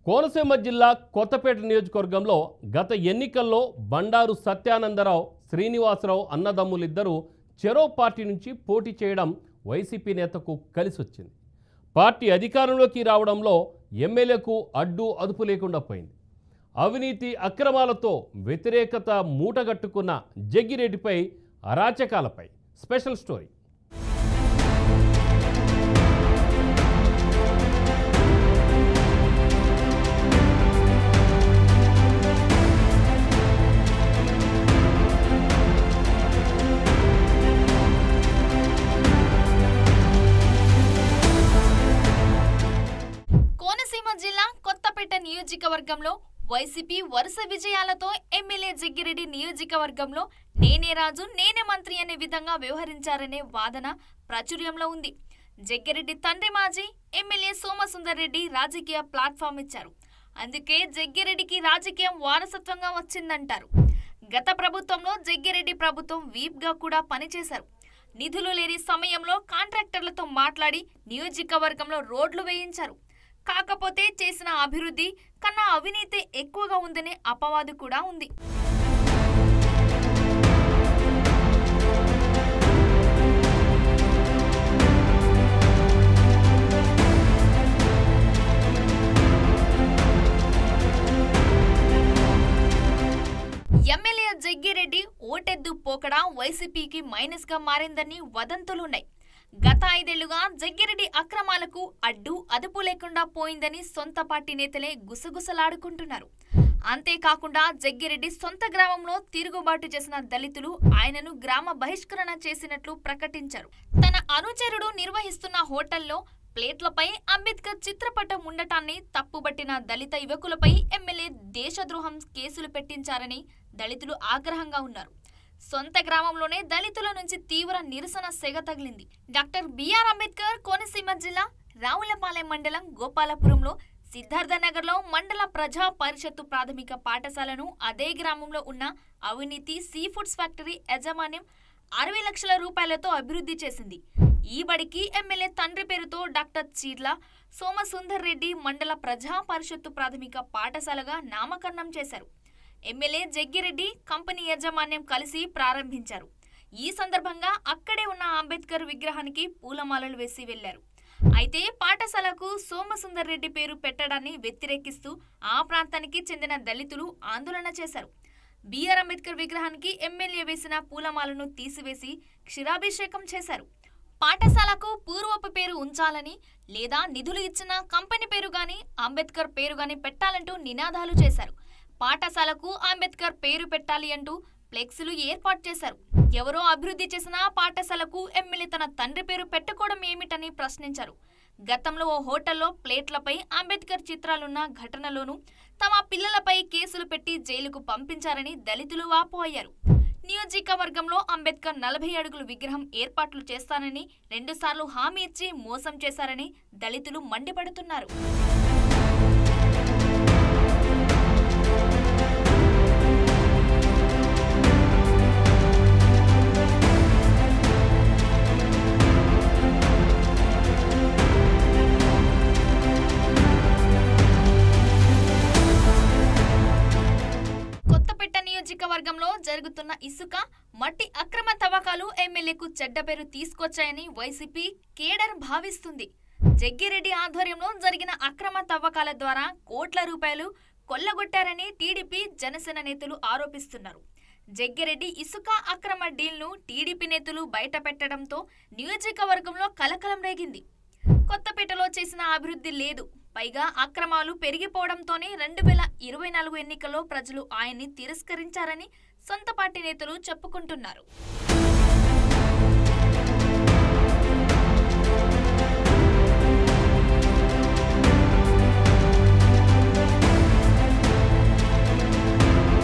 కోనసీమ జిల్లా కొత్తపేట నియోజకవర్గంలో గత ఎన్నికల్లో బండారు సత్యానందరావు, శ్రీనివాసరావు అన్నదమ్ములిద్దరూ చెరో పార్టీ నుంచి పోటీ చేయడం వైసీపీ నేతకు కలిసొచ్చింది. పార్టీ అధికారంలోకి రావడంలో ఎమ్మెల్యేకు అడ్డు అదుపు లేకుండా పోయింది. అవినీతి అక్రమాలతో వ్యతిరేకత మూటగట్టుకున్న జగ్గిరెడ్డిపై అరాచకాలపై స్పెషల్ స్టోరీ. కోనసీమ జిల్లా కొత్తపేట నియోజకవర్గంలో వైసీపీ వరుస విజయాలతో ఎమ్మెల్యే జగ్గిరెడ్డి నియోజకవర్గంలో నేనే రాజు నేనే మంత్రి అనే విధంగా వ్యవహరించారనే వాదన ప్రాచుర్యంలో ఉంది. జగ్గిరెడ్డి తండ్రి మాజీ ఎమ్మెల్యే సోమసుందర్ రెడ్డి రాజకీయ ప్లాట్ఫామ్ ఇచ్చారు. అందుకే జగ్గిరెడ్డికి రాజకీయం వారసత్వంగా వచ్చిందంటారు. గత ప్రభుత్వంలో జగ్గిరెడ్డి ప్రభుత్వం వీప్గా కూడా పనిచేశారు. నిధులు లేని సమయంలో కాంట్రాక్టర్లతో మాట్లాడి నియోజకవర్గంలో రోడ్లు వేయించారు. కాకపోతే చేసిన అభివృద్ధి కన్నా అవినీతి ఎక్కువగా ఉందనే అపవాదు కూడా ఉంది. ఎమ్మెల్యే జగ్గిరెడ్డి ఓటెద్దు పోకడా వైసీపీకి మైనస్ గా మారిందని వదంతులున్నాయి. గత 5 ఏళ్లుగా జగ్గిరెడ్డి అక్రమాలకు అడ్డు అదుపు లేకుండా పోయిందని సొంత పార్టీ నేతలే గుసగుసలాడుకుంటున్నారు. అంతేకాకుండా జగ్గిరెడ్డి సొంత గ్రామంలో తిరుగుబాటు చేసిన దళితులు ఆయనను గ్రామ బహిష్కరణ చేసినట్లు ప్రకటించారు. తన అనుచరుడు నిర్వహిస్తున్న హోటల్లో ప్లేట్లపై అంబేద్కర్ చిత్రపటం ఉండటాన్ని తప్పుబట్టిన దళిత యువకులపై ఎమ్మెల్యే దేశద్రోహం కేసులు పెట్టించారని దళితులు ఆగ్రహంగా ఉన్నారు. సొంత గ్రామంలోనే దళితుల నుంచి తీవ్ర నిరసన సెగ తగిలింది. డాక్టర్ బిఆర్ అంబేద్కర్ కోనసీమ జిల్లా రావులపాలెం మండలం గోపాలపురంలో సిద్ధార్థనగర్లో మండల ప్రజా పరిషత్తు ప్రాథమిక పాఠశాలను అదే గ్రామంలో ఉన్న అవినీతి సీ ఫుడ్స్ ఫ్యాక్టరీ యాజమాన్యం 60 లక్షల రూపాయలతో అభివృద్ధి చేసింది. ఈ బడికి ఎమ్మెల్యే తండ్రి పేరుతో డాక్టర్ చీర్ల సోమసుందర్ రెడ్డి మండల ప్రజా పరిషత్తు ప్రాథమిక పాఠశాలగా నామకరణం చేశారు. ఎమ్మెల్యే జగ్గిరెడ్డి కంపెనీ యాజమాన్యం కలిసి ప్రారంభించారు. ఈ సందర్భంగా అక్కడే ఉన్న అంబేద్కర్ విగ్రహానికి పూలమాలలు వేసి వెళ్లారు. అయితే పాఠశాలకు సోమసుందర్ రెడ్డి పేరు పెట్టడాన్ని వ్యతిరేకిస్తూ ఆ ప్రాంతానికి చెందిన దళితులు ఆందోళన చేశారు. బిఆర్ అంబేద్కర్ విగ్రహానికి ఎమ్మెల్యే వేసిన పూలమాలను తీసివేసి క్షీరాభిషేకం చేశారు. పాఠశాలకు పూర్వపు పేరు ఉంచాలని లేదా నిధులు ఇచ్చిన కంపెనీ పేరు గాని అంబేద్కర్ పేరు గాని పెట్టాలంటూ నినాదాలు చేశారు. పాఠశాలకు అంబేద్కర్ పేరు పెట్టాలి అంటూ ఫ్లెక్సీలు ఏర్పాటు చేశారు. ఎవరో అభివృద్ధి చేసిన పాఠశాలకు ఎమ్మెల్యే తన తండ్రి పేరు పెట్టుకోవడం ఏమిటని ప్రశ్నించారు. గతంలో ఓ హోటల్లో ప్లేట్లపై అంబేద్కర్ చిత్రాలున్న ఘటనలోనూ తమ పిల్లలపై కేసులు పెట్టి జైలుకు పంపించారని దళితులు వాపోయారు. నియోజకవర్గంలో అంబేద్కర్ 40 అడుగుల విగ్రహం ఏర్పాట్లు చేస్తానని 2 సార్లు హామీ ఇచ్చి మోసం చేశారని దళితులు మండిపడుతున్నారు. నియోజకవర్గంలో జరుగుతున్న ఇసుక మట్టి అక్రమ తవ్వకాలు ఎమ్మెల్యేకు చెడ్డ పేరు తీసుకొచ్చాయని వైసీపీ కేడర్ భావిస్తుంది. జగ్గిరెడ్డి ఆధ్వర్యంలో జరిగిన అక్రమ తవ్వకాల ద్వారా కోట్ల రూపాయలు కొల్లగొట్టారని టీడీపీ జనసేన నేతలు ఆరోపిస్తున్నారు. జగ్గిరెడ్డి ఇసుక అక్రమ డీల్ను టీడీపీ నేతలు బయట పెట్టడంతో నియోజకవర్గంలో కలకలం రేగింది. కొత్తపేటలో చేసిన అభివృద్ధి లేదు, పైగా అక్రమాలు పెరిగిపోవడంతోనే 2024 ఎన్నికల్లో ప్రజలు ఆయన్ని తిరస్కరించారని సొంత పార్టీ నేతలు చెప్పుకుంటున్నారు.